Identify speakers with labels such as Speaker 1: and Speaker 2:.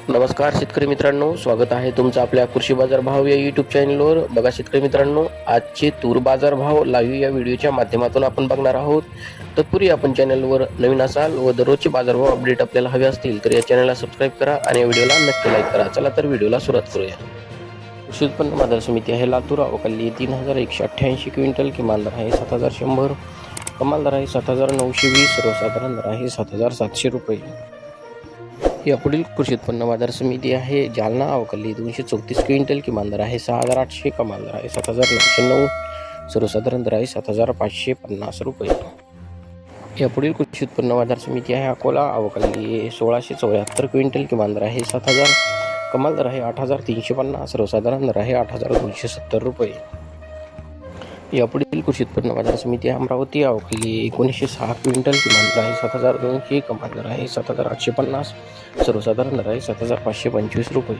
Speaker 1: नमस्कार शेतकरी मित्रांनो, स्वागत आहे तुमचं आपल्या कृषी बाजार भाव या यूट्यूब चॅनलवर. बघा शेतकरी मित्रांनो, आजचे तूर बाजार भाव लाईव्ह या व्हिडिओच्या माध्यमातून आपण बघणार आहोत. तत्पूर्वी आपण चॅनलवर नवीन असाल व दररोजचे बाजारभाव अपडेट आपल्याला हवे असतील तर या चॅनलला सबस्क्राईब करा आणि या व्हिडिओला नक्की लाईक करा. चला तर व्हिडिओला सुरुवात करूया. कृषी उत्पन्न बाजार समिती आहे लातूर. अवकाली 3188 क्विंटल, किमान दर आहे 7100, कमाल दर आहे 7920, सर्वसाधारण दर आहे 7700 रुपये. यापुढील कृषी उत्पन्न बाजार समिती आहे जालना. अवकाली 234 क्विंटल, किमान दर आहे 6800, कमाल दर आहे 7909, सर्वसाधारण दर आहे 7550 रुपये. यापुढील कृषी उत्पन्न बाजार समिती आहे अकोला. अवकाली 1674 क्विंटल, किमान दर आहे 7000, कमाल दर आहे 8350, सर्वसाधारण दर आहे 8270 रुपये. यापुढील कृषी उत्पन्न बाजार समिती आहे अमरावती. अवकाली 1906 क्विंटल, किमान दर आहे 7200, कमाल दर आहे 7850, सर्वसाधारण दर आहे 7525 रुपये.